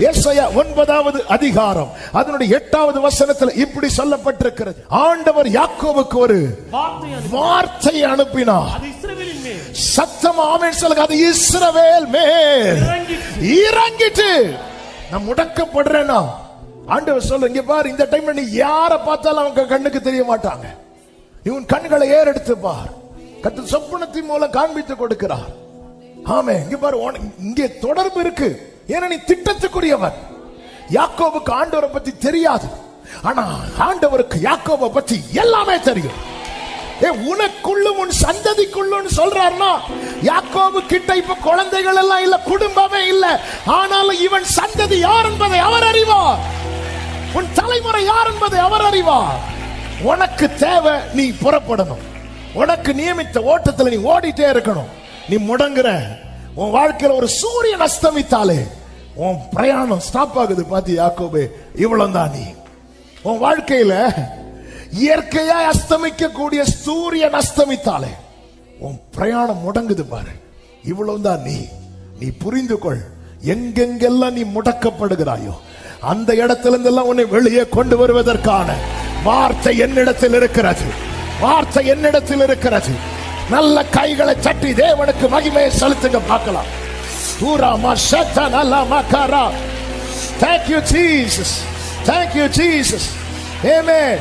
எசாயா 9வது அதிகாரம் அதனுடைய 8வது வசனத்தில் இப்படி சொல்லப்பட்டிருக்கிறது. ஆண்டவர் யாக்கோபுக்கு ஒரு வார்த்தையை அனுப்பினார். சத்தம் ஆமென் சொல்லுங்க. அது இஸ்ரவேல் மேல் இறங்கிட்டு. நான் முடக்கப்படுறேன்னா ஆண்டவர் சொல்ல, இங்க பாரு, இந்த டைம்ல நீ யார பார்த்தாலும் அவங்க கண்ணுக்கு தெரிய மாட்டாங்க. இவன் கண்களை ஏறெடுத்து பார். கர்த்தர் சொப்பனத்தின் மூலம் காண்பித்து கொடுக்கிறார். ஆமே, இங்க பாரு, இங்கே தொடர்பு இருக்கு. ஏன்னா நீ திட்டத்துக்குரியவன். யாக்கோபுக்கு ஆண்டவரை பத்தி தெரியாது, ஆனா ஆண்டவருக்கு யாக்கோபை பத்தி எல்லாமே தெரியும். உனக்குள்ளும் உன் சந்ததிக்குள்ளும் சொல்றாருன்னா, யாக்கோபு கிட்ட இப்ப குழந்தைகள் எல்லாம் இல்ல, குடும்பமே இல்ல, ஆனாலும் இவன் சந்ததி யார் என்பதை அவர் அறிவார். உன் தலைமுறை யார் என்பதை அவர் அறிவார். உனக்கு தேவை, நீ புறப்படணும். உனக்கு நியமித்த ஓட்டத்தில் நீ ஓடிட்டே இருக்கணும். நீ முடங்குற, உன் வாழ்க்கையில ஒரு சூரியன் அஸ்தமித்தாலே உன் பிரயாணம் ஸ்டாப் ஆகுது. பாத்தி யாக்கோபே, இவ்வளவுதான் நீ. உன் வாழ்க்கையில இயற்கையா அஸ்தமிக்க கூடிய சூரியன் அஸ்தமித்தாலே உன் பிரயாணம் முடங்குது பாரு. இவ்வளவுதான் நீ. நீ புரிந்து கொள். எங்கெங்கெல்லாம் நீ முடக்கப்படுகிறாயோ அந்த இடத்துல இருந்தெல்லாம் உன்னை வெளியே கொண்டு வருவதற்கான வார்த்தை என்னிடத்தில் இருக்கிறது. வார்த்தை என்னிடத்தில் இருக்கிறது. நல்ல கைகளை தட்டி தேவனுக்கு மகிமையை செலுத்துங்க பார்க்கலாம். Thank you Jesus. Thank you Jesus. Amen.